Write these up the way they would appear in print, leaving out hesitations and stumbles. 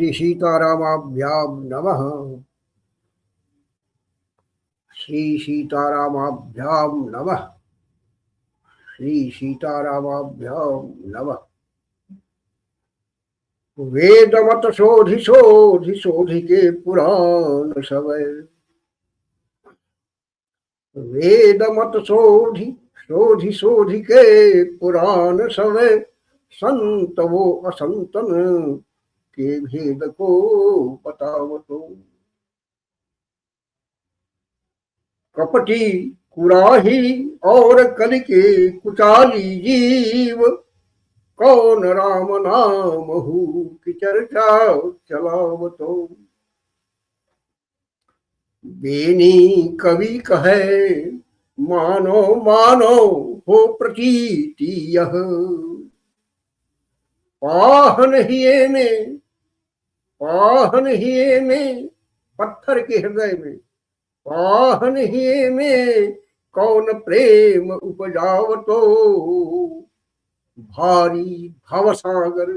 श्री सीतारामाभ्यां नमः। श्री सीतारामाभ्यां नमः। श्री सीतारामाभ्यां नमः। वेद मत शोधि शोधि शोधि के पुराण समय, वेद मत शोधि शोधि शोधि के पुराण समय, संत वो असंतन के भेद को बतावतो। कपटी कुराही और कल के कुचाली जीव, कौन राम नाम हु की चर्चा चलावतो। बेनी कवि कहे मानो मानो हो प्रतीति यह, पाहन हिये में पत्थर के हृदय में, पाहन हिये में कौन प्रेम उपजावतो। भारी भवसागर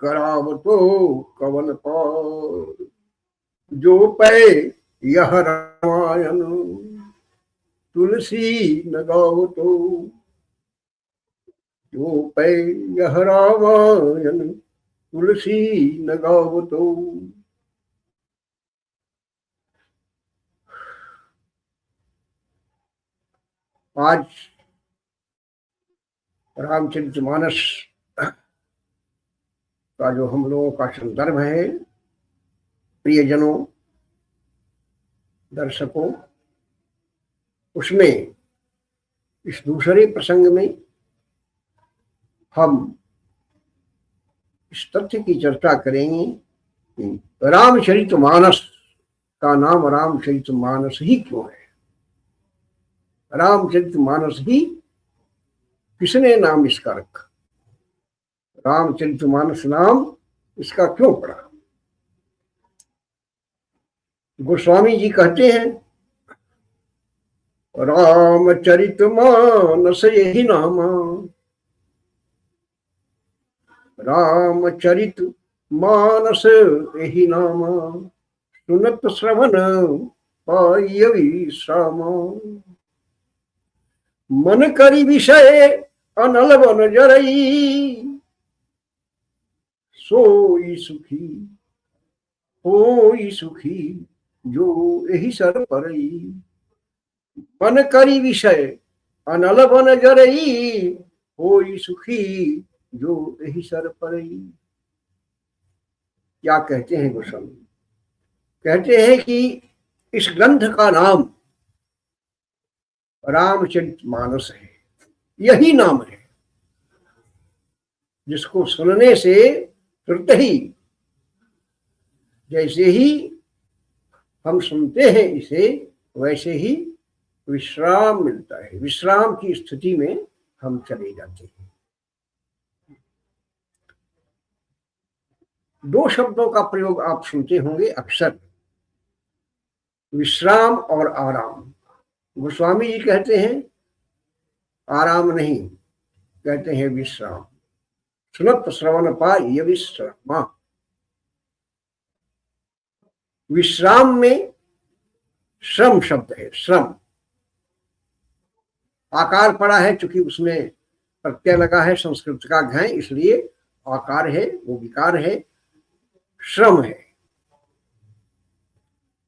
करावतो कवन पार, जो पै यह रामायण तुलसी न गावतो। जो पै यह रामायण तुलसी न गावतो। आज रामचरितमानस का जो हम लोगों का संदर्भ है, प्रियजनों, दर्शकों, उसमें इस दूसरे प्रसंग में हम इस तथ्य की चर्चा करेंगे कि रामचरितमानस का नाम रामचरितमानस ही क्यों है। रामचरितमानस ही किसने नाम इसका रखा, रामचरितमानस नाम इसका क्यों पड़ा। गोस्वामी जी कहते हैं, रामचरितमानस यही नामा, रामचरितमानस यही नामा, सुनत श्रवण पाय विश्राम। मन करी विषय अनल बन जरई, सोई सुखी होई सुखी जो यही सर परई। मन करी विषय अनल बन जरई, होई सुखी जो यही सर परई। क्या कहते हैं गोस्वामी? कहते हैं कि इस ग्रंथ का नाम रामचरितमानस है। यही नाम है जिसको सुनने से तुरंत ही, जैसे ही हम सुनते हैं इसे, वैसे ही विश्राम मिलता है। विश्राम की स्थिति में हम चले जाते हैं। दो शब्दों का प्रयोग आप सुनते होंगे अक्सर, विश्राम और आराम। गोस्वामी जी कहते हैं आराम नहीं, कहते हैं विश्राम। सुनत श्रवण पाय विश्राम। विश्राम में श्रम शब्द है। श्रम आकार पड़ा है, चूंकि उसमें प्रत्यय लगा है संस्कृत का घय, इसलिए आकार है, वो विकार है, श्रम है।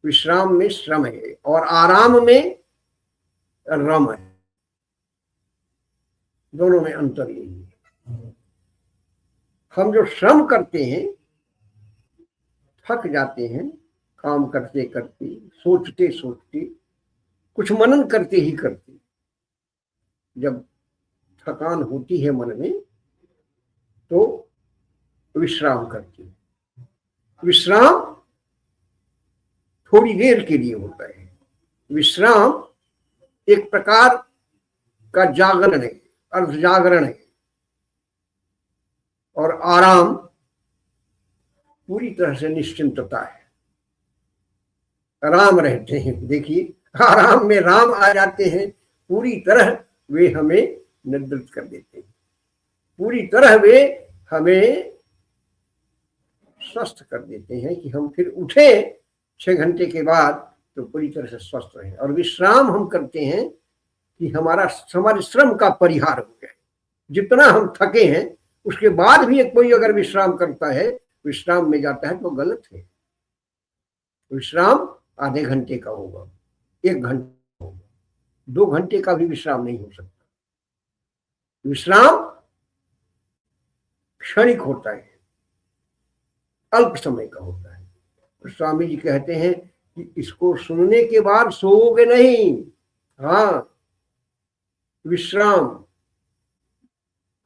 विश्राम में श्रम है और आराम में रम है। दोनों में अंतर यही है। हम जो श्रम करते हैं, थक जाते हैं काम करते करते, सोचते सोचते, कुछ मनन करते ही करते, जब थकान होती है मन में तो विश्राम करते हैं। विश्राम थोड़ी देर के लिए होता है। विश्राम एक प्रकार का जागरण है, अर्ध जागरण है। और आराम पूरी तरह से निश्चिंतता है, आराम रहते हैं। देखिए, आराम में राम आ जाते हैं, पूरी तरह वे हमें निद्रित कर देते हैं। पूरी तरह वे हमें स्वस्थ कर देते हैं कि हम फिर उठे 6 घंटे के बाद तो पूरी तरह से स्वस्थ रहे। और विश्राम हम करते हैं कि हमारे श्रम का परिहार हो जाए। जितना हम थके हैं उसके बाद भी कोई अगर विश्राम करता है, विश्राम में जाता है, तो गलत है। विश्राम आधे घंटे का होगा, 1 घंटा होगा, 2 घंटे का भी विश्राम नहीं हो सकता। विश्राम क्षणिक होता है, अल्प समय का होता है। तो स्वामी जी कहते हैं कि इसको सुनने के बाद सोओगे नहीं। हाँ, विश्राम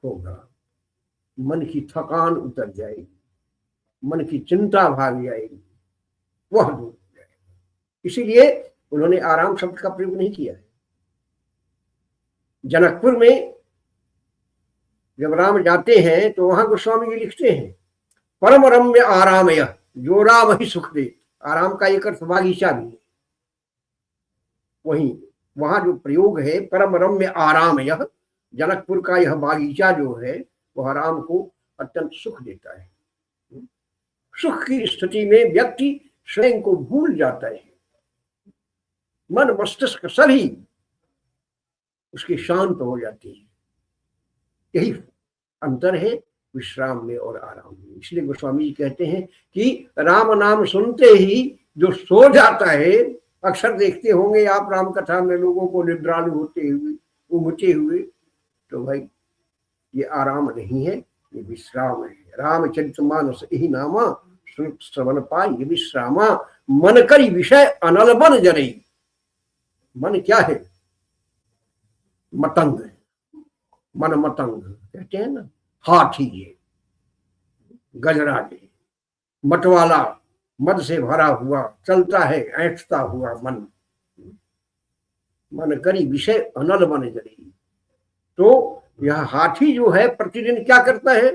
होगा, मन की थकान उतर जाएगी, मन की चिंता भाग जाएगी, वह दूर हो जाएगा। इसीलिए उन्होंने आराम शब्द का प्रयोग नहीं किया है। जनकपुर में जब राम जाते हैं तो वहां गोस्वामी जी लिखते हैं, परम रम्य आरामय जो राम ही सुख दे। आराम का एक अर्थ बागीचा भी है। वहीं वहां जो प्रयोग है परम रम्य आरामय, जनकपुर का यह बागीचा जो है वह राम को अत्यंत सुख देता है। सुख की स्थिति में व्यक्ति स्वयं को भूल जाता है, मन मस्तिष्क सभी उसकी शांत हो जाती है। यही अंतर है विश्राम में और आराम में। इसलिए गोस्वामी जी कहते हैं कि राम नाम सुनते ही जो सो जाता है, अक्सर देखते होंगे आप राम कथा में लोगों को निद्रालु होते हुए, उमटे हुए, तो भाई ये आराम नहीं है, ये विश्राम है। रामचरितमानस यही नामा श्रवण पाई विश्रामा, मन करी विषय अनल बन जरई। मन क्या है? मतंग है। मन मतंग कहते हैं ना, हाथी है, गजराज है, मतवाला, मद से भरा हुआ चलता है, ऐंठता हुआ मन। मन करी विषय अनल बन जरी। तो यह हाथी जो है प्रतिदिन क्या करता है?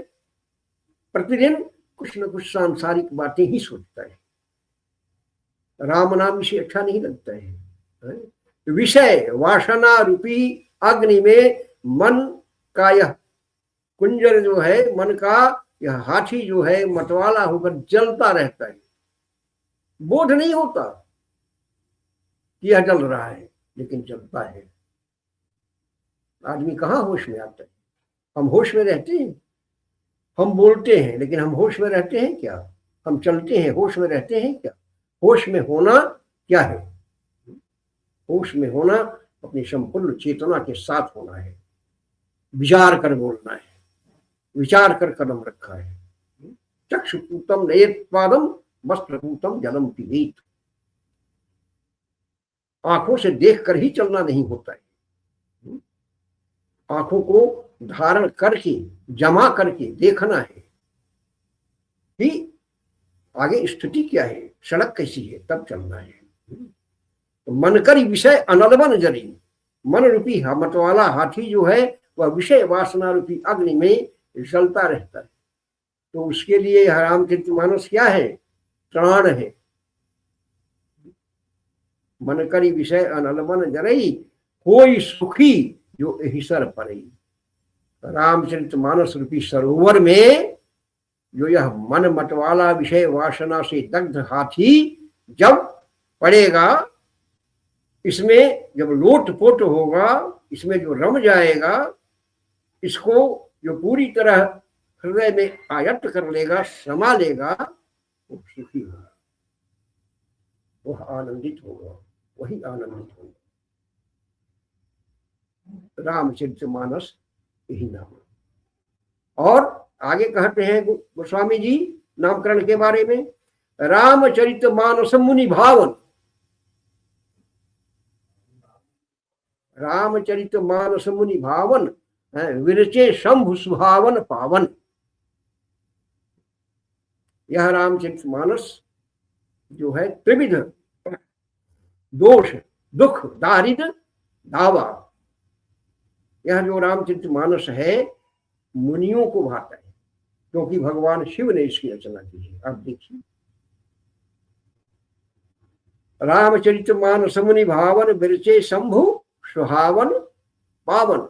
प्रतिदिन कुछ न कुछ सांसारिक बातें ही सोचता है। राम नाम इसे अच्छा नहीं लगता है। विषय वासना रूपी अग्नि में मन का यह कुंजर जो है, मन का यह हाथी जो है मतवाला होकर जलता रहता है। बोध नहीं होता कि यह जल रहा है, लेकिन जलता है। आदमी कहाँ होश में आता है? हम होश में रहते हैं? हम बोलते हैं लेकिन हम होश में रहते हैं क्या? हम चलते हैं, होश में रहते हैं क्या? होश में होना क्या है? होश में होना अपनी संपूर्ण चेतना के साथ होना है। विचार कर बोलना है, विचार कर कदम रखा है। चक्षुपूतम नयेत्पादम वस्त्रपूतम जलम पिबेत। आंखों से देखकर ही चलना नहीं होता है। आंखों को धारण करके, जमा करके देखना है कि आगे स्थिति क्या है, सड़क कैसी है, तब चलना है। तो मन करी विषय अनलबन जरी। मन रूपी मतवाला हाथी जो है वह विषय वासना रूपी अग्नि में जलता रहता है। तो उसके लिए रामचरितमानस क्या है? त्राण है। मन करी विषय अनलबन जरई, कोई सुखी जो एहिसर परई। रामचरितमानस रूपी सरोवर में जो यह मन मतवाला विषय वासना से दग्ध हाथी जब पड़ेगा, इसमें जब लोटपोट होगा, इसमें जो रम जाएगा, इसको जो पूरी तरह हृदय में आयत्त कर लेगा, समा लेगा, वो सुखी होगा, वह आनंदित होगा, वही आनंदित होगा। रामचरितमानस यही नाम। और आगे कहते हैं गोस्वामी जी नामकरण के बारे में, रामचरितमानस मुनि भावन। रामचरितमानस मुनि भावन, विरचे शंभु सुहावन पावन। यह रामचरितमानस जो है त्रिविध दोष, दुख, दारिद्र, दावा, यह जो रामचरितमानस है मुनियों को भाता है, क्योंकि भगवान शिव ने इसकी रचना की है। आप देखिए, रामचरितमानस मुनि भावन, विरचे शंभु सुहावन पावन।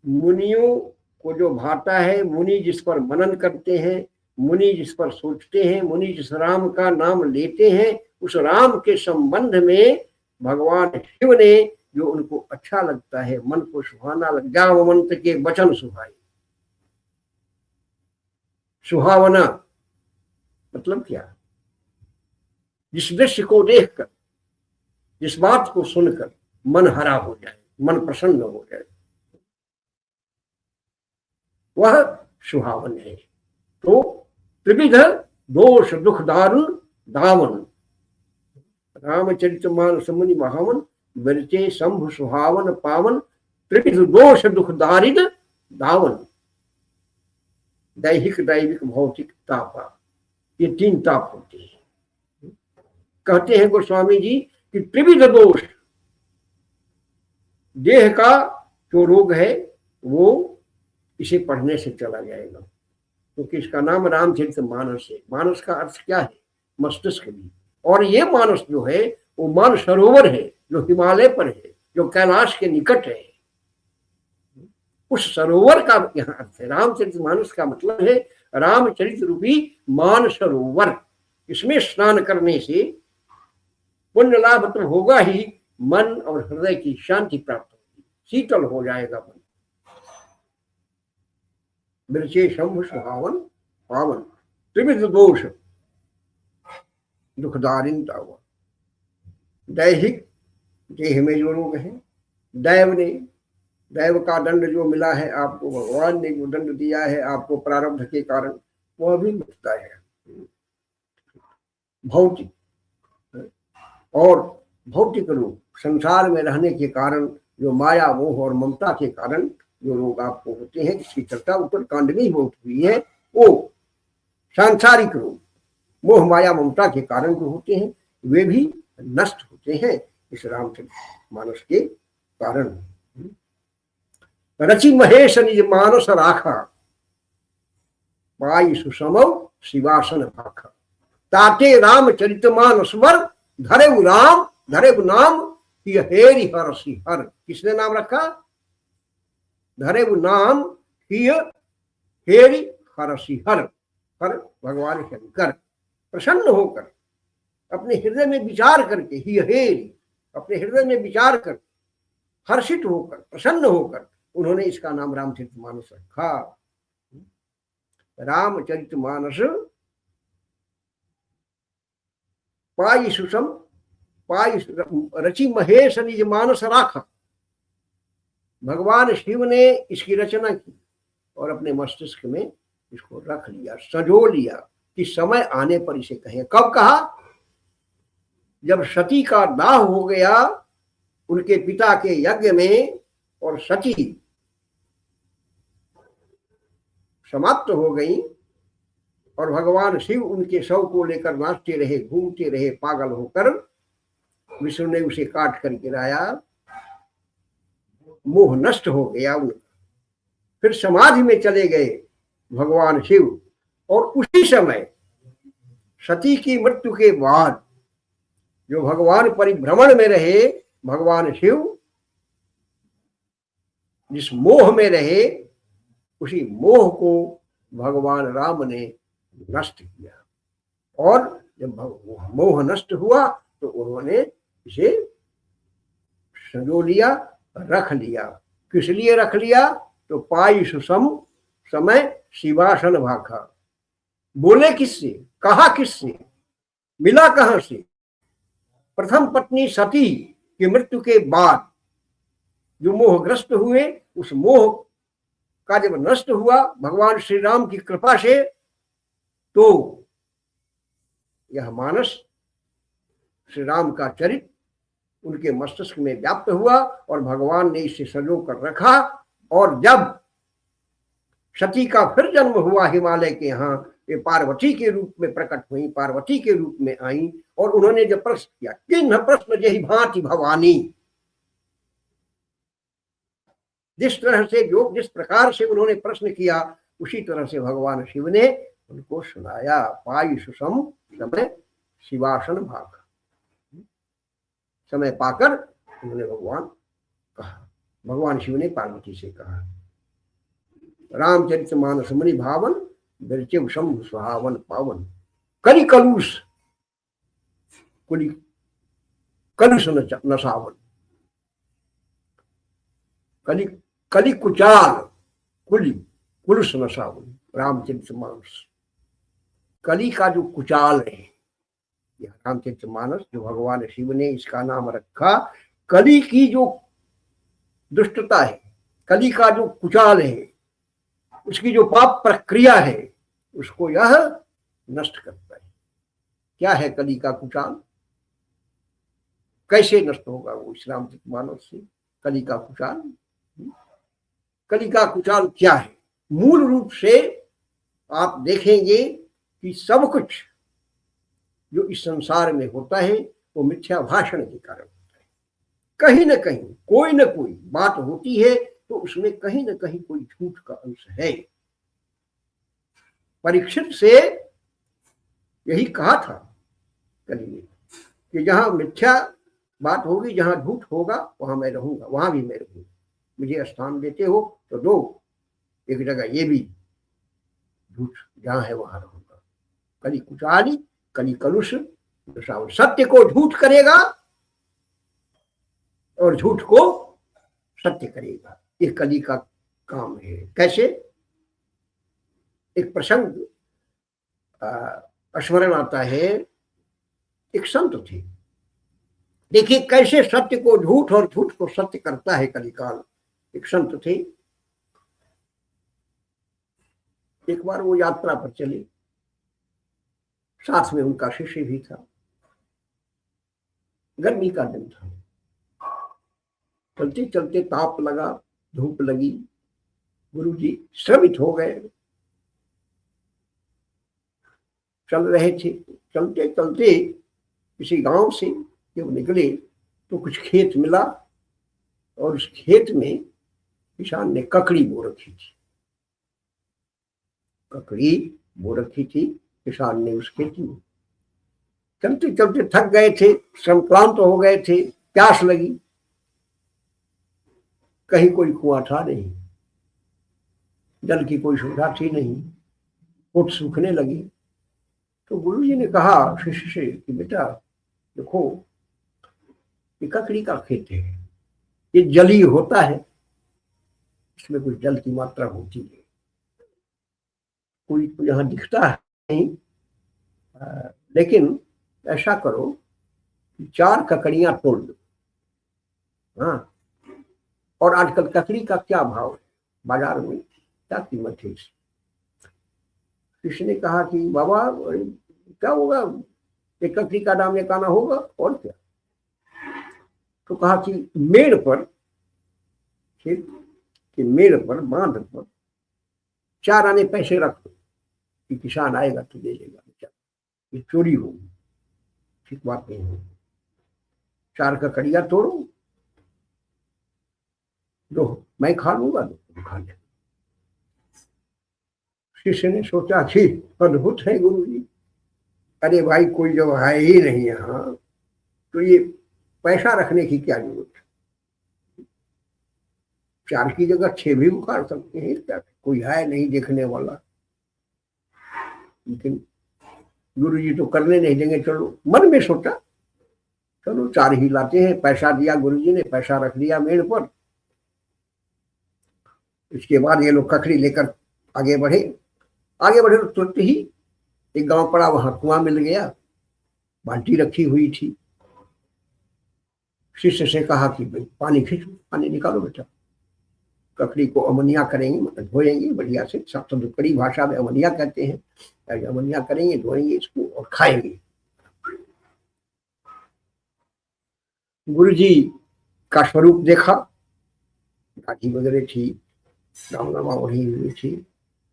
मुनियों को जो भाता है, मुनि जिस पर मनन करते हैं, मुनि जिस पर सोचते हैं, मुनि जिस राम का नाम लेते हैं, उस राम के संबंध में भगवान शिव ने जो उनको अच्छा लगता है, मन को सुहाना लग, जावंत के वचन सुहाए। सुहावना मतलब क्या? जिस दृश्य को देखकर, जिस बात को सुनकर मन हरा हो जाए, मन प्रसन्न हो जाए, वह सुहावन है। तो त्रिविध दोष दुख दारुण दावन, रामचरितमानस मुनि महावन, विरचे शंभु सुहावन पावन, त्रिविध दोष दुख दारिद दावन। दैहिक दैविक भौतिक तापा, ये 3 ताप होते हैं। कहते हैं गोस्वामी जी कि त्रिविध दोष, देह का जो रोग है वो इसे पढ़ने से चला जाएगा, क्योंकि इसका नाम रामचरितमानस है। मानस का अर्थ क्या है? मस्तिष्क भी। और ये मानस जो है वो मानसरोवर है, जो हिमालय पर है, जो कैलाश के निकट है। उस सरोवर का यहाँ अर्थ है। रामचरितमानस का मतलब है रामचरित रूपी मानसरोवर। इसमें स्नान करने से पुण्य लाभ तो होगा ही, मन और हृदय की शांति प्राप्त होगी, शीतल हो जाएगा मन। विरचे शंभु सुहावन पावन, त्रिविध दोष दुखदारिन तावन। दैहिक, देह में जो रोग है, दैव का दंड जो मिला है आपको, भगवान ने जो दंड दिया है आपको प्रारब्ध के कारण, वह भी मिटता है। भौतिक और भौतिक रोग, संसार में रहने के कारण जो माया मोह और ममता के कारण जो रोग आपको होते हैं, जिसकी चर्चा ऊपर कांड में ही बहुत हुई है, वो सांसारिक रोग मोह माया ममता के कारण जो होते हैं, वे भी नष्ट होते हैं इस रामचरितमानस के कारण। रचि महेश निज मानस राखा, पाई सुसमौ शिवासन भाखा। ताते रामचरितमानस वर, धरेउ राम धरेउ नाम, हेरि हरसि हर। किसने नाम रखा? धरेउ नाम हेरि हरसि हर। हर भगवान शंकर प्रसन्न होकर, अपने हृदय में विचार करके, ही हेरि अपने हृदय में विचार कर, हर्षित होकर, प्रसन्न होकर उन्होंने इसका नाम रामचरितमानस रखा। रामचरितमानस पाई सुसम, पाई रचि महेश निज मानस राखा। भगवान शिव ने इसकी रचना की और अपने मस्तिष्क में इसको रख लिया, सजो लिया कि समय आने पर इसे कहें। कब कहा? जब सती का दाह हो गया उनके पिता के यज्ञ में, और सती समाप्त हो गई, और भगवान शिव उनके शव को लेकर नाचते रहे, घूमते रहे पागल होकर। विष्णु ने उसे काट कर गिराया, मोह नष्ट हो गया उनका। फिर समाधि में चले गए भगवान शिव, और उसी समय सती की मृत्यु के बाद जो भगवान परिभ्रमण में रहे, भगवान शिव जिस मोह में रहे, उसी मोह को भगवान राम ने नष्ट किया। और जब मोह नष्ट हुआ तो उन्होंने इसे संजो लिया, रख लिया। किस लिए रख लिया? तो पाई सुसम समय शिवासन भाखा। बोले किससे? कहा किससे? मिला कहां से? प्रथम पत्नी सती की मृत्यु के बाद जो मोहग्रस्त हुए, उस मोह का जब नष्ट हुआ भगवान श्री राम की कृपा से, तो यह मानस श्री राम का चरित्र उनके मस्तिष्क में व्याप्त हुआ और भगवान ने इसे संजो कर रखा। और जब सती का फिर जन्म हुआ हिमालय के यहाँ, ये पार्वती के रूप में प्रकट हुई, पार्वती के रूप में आई, और उन्होंने जब प्रश्न किया, किन्ह प्रश्न जहि भांति भवानी, जिस तरह से जिस प्रकार से उन्होंने प्रश्न किया, उसी तरह से भगवान शिव ने उनको सुनाया। पाई सुसम समय शिवासन भाग, समय पाकर उन्होंने भगवान कहा, भगवान शिव ने पार्वती से कहा। रामचरित मानस मुनि भावन, बिरचिव शंभु सुहावन पावन। कलि कलुष, कुली कलुष नसावन, कलि कलि कुचाल, कुली कुलुष नसावन। रामचरित मानस, कली का जो कुचाल है, यह रामचरित मानस जो भगवान शिव ने इसका नाम रखा, कली की जो दुष्टता है, कली का जो कुचाल है, उसकी जो पाप प्रक्रिया है, उसको यह नष्ट करता है। क्या है कली का कुचाल, कैसे नष्ट होगा वो इस रामचरित मानस से? कली का कुचाल, कली का कुचाल क्या है? मूल रूप से आप देखेंगे कि सब कुछ जो इस संसार में होता है वो मिथ्या भाषण के कारण होता है। कहीं ना कहीं कोई ना कोई बात होती है तो उसमें कहीं ना कहीं कोई झूठ का अंश है। परीक्षित से यही कहा था कली ने कि जहां मिथ्या बात होगी, जहां झूठ होगा, वहां मैं रहूंगा, वहां भी मैं रहूंगा। मुझे स्थान देते हो तो दो, एक जगह ये भी झूठ जहां है वहां रहूंगा। कली कुचाली, कली कलुष नसावन। सत्य को झूठ करेगा और झूठ को सत्य करेगा, ये कली का काम है। कैसे? एक प्रसंग स्मरण आता है। एक संत थे, देखिए कैसे सत्य को झूठ और झूठ को सत्य करता है कलिकाल। एक संत थे, एक बार वो यात्रा पर चले, साथ में उनका शिष्य भी था। गर्मी का दिन था, चलते चलते ताप लगा, धूप लगी, गुरुजी श्रमित हो गए, चल रहे थे। चलते चलते किसी गांव से जब निकले तो कुछ खेत मिला और उस खेत में किसान ने ककड़ी बो रखी थी। ककड़ी बो रखी थी किसान ने उस खेती में। चलते चलते थक गए थे, श्रम क्लांत हो गए थे, प्यास लगी, कहीं कोई कुआं था नहीं, जल की कोई सुविधा थी नहीं, ओट सूखने लगी। तो गुरुजी ने कहा शिष्य से कि बेटा देखो, ये ककड़ी का खेत है, ये जली होता है, इसमें कुछ जल की मात्रा होती है, कोई यहाँ दिखता है नहीं, लेकिन ऐसा करो कि 4 ककड़ियां तोड़ दो। हाँ, और आजकल ककड़ी का क्या भाव है बाजार में, क्या कीमत है इसकी? किसी ने कहा कि बाबा क्या होगा, एक ककड़ी का दाम एक आना होगा और क्या। तो कहा कि मेड़ पर, खेत के मेड़ पर, बांध पर 4 आने पैसे रख दो कि किसान आएगा तो दे लेगा, बेचारा, ये चोरी होगी, ठीक बात नहीं होगी। 4 ककड़ियां तोड़ो, दो मैं खा लूंगा, दो खा ले। शिष्य ने सोचा कि अद्भुत है गुरु जी, अरे भाई कोई जब है ही नहीं यहाँ तो ये पैसा रखने की क्या जरूरत है, 4 की जगह 6 भी उखाड़ सकते हैं, क्या कोई है नहीं देखने वाला। लेकिन गुरु जी तो करने नहीं देंगे। चलो, मन में सोचा चलो 4 ही लाते हैं। पैसा दिया गुरु जी ने, पैसा रख दिया मेड़ पर। इसके बाद ये लोग ककड़ी लेकर आगे बढ़े। आगे बढ़े तो तुरंत ही एक गांव पड़ा, वहां कुआं मिल गया, बाल्टी रखी हुई थी। शिष्य से कहा कि भाई पानी खींचो, पानी निकालो बेटा। ककड़ी को अमनिया करेंगे, मतलब धोएंगे बढ़िया से, सब तो कड़ी भाषा में अमनिया कहते हैं। अमनिया करेंगे, धोएंगे इसको और खाएंगे। गुरु जी का स्वरूप देखा, दाढ़ी वगैरह थी, रामनामा ओढ़ी हुई थी।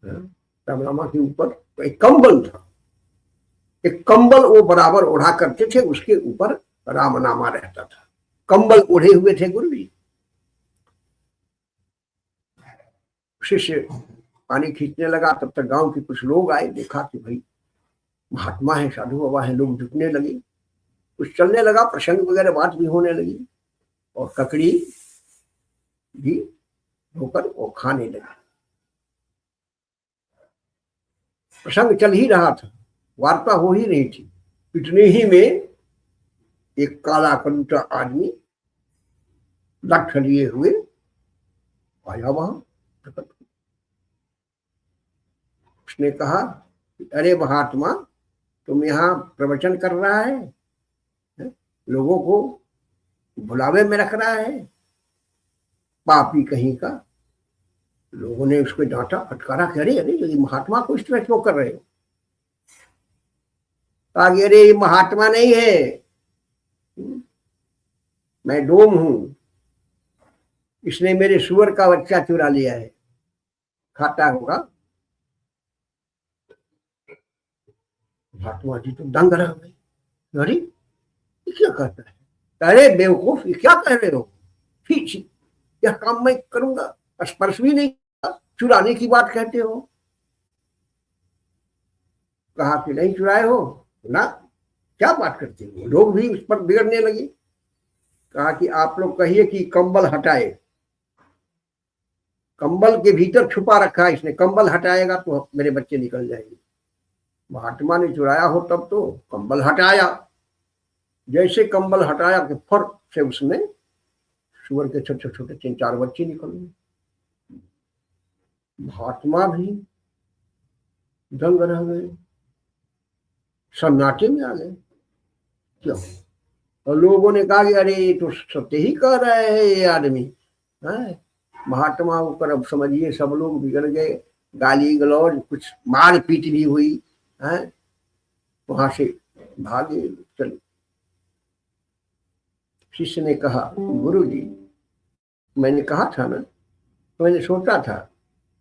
रामनामा के ऊपर तो एक कंबल था, एक कंबल वो बराबर ओढ़ा करते थे, उसके ऊपर रामनामा रहता था। कंबल ओढ़े हुए थे गुरु जी। शिष्य पानी खींचने लगा, तब तक गांव के कुछ लोग आए, देखा कि भाई महात्मा है, साधु बाबा है, लोग जुटने लगे, कुछ चलने लगा, प्रसंग वगैरह बात भी होने लगी और ककड़ी भी होकर वो खाने लगे। प्रसंग चल ही रहा था, वार्ता हो ही रही थी। इतने ही में एक काला कंटा आदमी लठ लिए हुए आया वहां प्रकट। उसने कहा, अरे महात्मा, तुम यहाँ प्रवचन कर रहा है, लोगों को बुलावे में रख रहा है, पापी कहीं का। लोगों ने उसको डांटा, फटकारा कि अरे अरे ये महात्मा को इस तरह क्यों कर रहे हो? कहा, अरे ये महात्मा नहीं है, मैं डोम हूं, इसने मेरे सुअर का बच्चा चुरा लिया है, खाता होगा। महात्मा जी तो दंग रह गए, अरे ये क्या कहता है? अरे बेवकूफ, ये क्या कह रहे हो? ठीक, यह काम मैं करूंगा, स्पर्श भी नहीं, चुराने की बात कहते हो? कहा कि नहीं चुराए हो ना, क्या बात करते हो? लोग भी उस पर बिगड़ने लगे। कहा कि आप लोग कहिए कि कंबल हटाए, कंबल के भीतर छुपा रखा है इसने, कंबल हटाएगा तो मेरे बच्चे निकल जाएंगे। महात्मा ने चुराया हो तब तो कंबल हटाया, जैसे कंबल हटाया कि फर से उसमें सुअर के छोटे छोटे 3-4 बच्चे निकल गए। महात्मा भी दंग रह गए, सन्नाटे में आ गए। क्यों? और लोगों ने कहा कि अरे ये तो सत्य ही कह रहे हैं ये आदमी है। महात्मा ऊपर अब समझिए सब लोग बिगड़ गए, गाली गलौज, कुछ मार पीट भी हुई है, वहां से भागे चले। शिष्य ने कहा, गुरु जी मैंने कहा था ना, मैंने सोचा था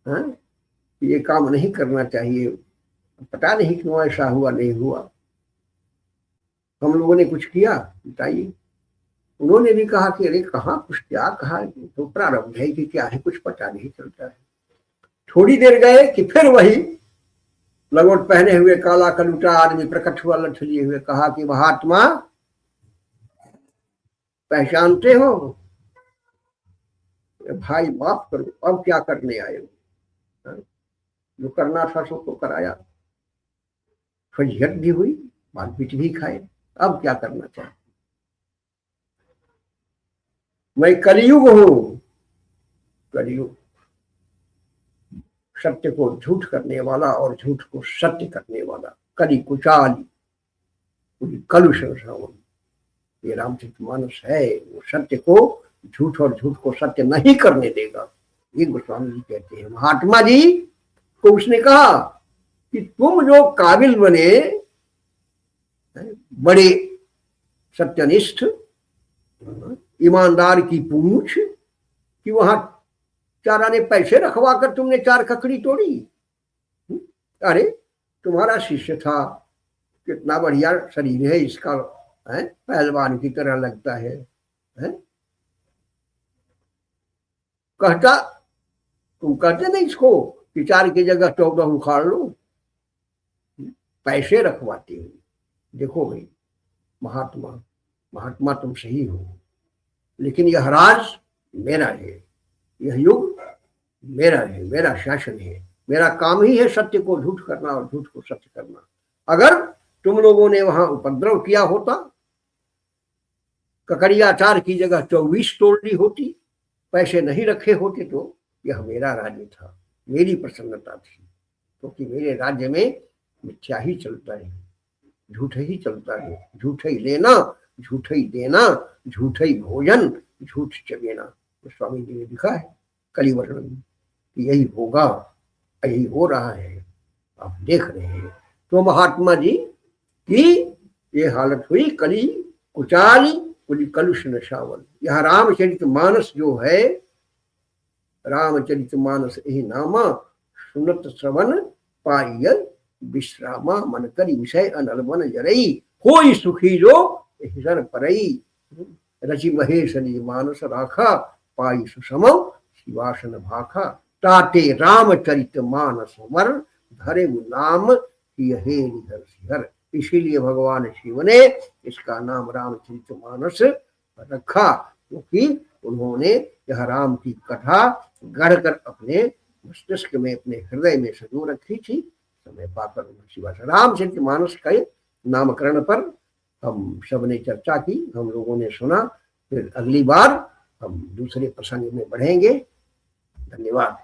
है ये काम नहीं करना चाहिए, पता नहीं क्यों ऐसा हुआ, नहीं हुआ। हम लोगों ने कुछ किया बताइए? उन्होंने भी कहा कि अरे कहाँ कुछ क्या कहा, तो प्रारब्ध है कि क्या है कुछ पता नहीं चलता है। थोड़ी देर गए कि फिर वही लगोट पहने हुए काला कलूटा आदमी प्रकट हुआ लठ लिए हुए। कहा कि महात्मा पहचानते हो? भाई माफ करो, अब क्या करने आए हो? जो करना था सो तो कराया, फजीहत भी हुई, मारपीट भी खाए, अब क्या करना चाहते? मैं कलयुग हूं, कलयुग सत्य को झूठ करने वाला और झूठ को सत्य करने वाला, कली कुचाली कलुष श्रवण। ये रामचरितमानस है, वो सत्य को झूठ और झूठ को सत्य नहीं करने देगा, ये गोस्वामी जी कहते हैं। महात्मा जी को उसने कहा कि तुम जो काबिल बने, बड़े सत्यनिष्ठ ईमानदार की पूंछ, कि वहां चारा ने पैसे रखवा कर तुमने 4 ककड़ी तोड़ी। अरे तुम्हारा शिष्य था, कितना बढ़िया शरीर है इसका, है पहलवान की तरह लगता है? कहता, तुम कहते नहीं इसको कि 4 की जगह 14 उखाड़ लो, पैसे रखवाते हो। देखो भाई महात्मा, महात्मा तुम सही हो, लेकिन यह राज मेरा है, यह युग मेरा है, मेरा शासन है, मेरा काम ही है सत्य को झूठ करना और झूठ को सत्य करना। अगर तुम लोगों ने वहां उपद्रव किया होता, ककड़िया 4 की जगह 24 तोड़ दी होती, पैसे नहीं रखे होते, तो यह मेरा राज्य था, मेरी प्रसन्नता थी, क्योंकि मेरे राज्य में मिथ्या ही चलता है, झूठ ही चलता है, झूठ ही लेना, झूठ ही देना, झूठ ही भोजन, झूठ चबेना। तो स्वामी जी ने लिखा है कलिवर्णन में कि यही होगा, यही हो रहा है, आप देख रहे हैं। तो महात्मा जी की ये हालत हुई, कली कुचाली कलुष नशावल। यह रामचरित मानस जो है, रामचरित मानस यही नामा, सुनत श्रवण पाइय विश्रामा, मन करी विषय अनलवन जरई, कोई सुखी जो हिरन परई, रचि महेश निज मानस राखा, पाई सुसम शिवासन भाखा, ताते रामचरित मानस वर, धरे नाम हे निधर। इसीलिए भगवान शिव ने इसका नाम रामचरित मानस रखा, क्योंकि उन्होंने यह राम की कथा गढ़कर अपने मस्तिष्क में, अपने हृदय में संजो रखी थी। समय पाकर शिवास रामचरित मानस के नामकरण पर हम सब ने चर्चा की, हम लोगों ने सुना। फिर अगली बार हम दूसरे प्रसंग में बढ़ेंगे। धन्यवाद।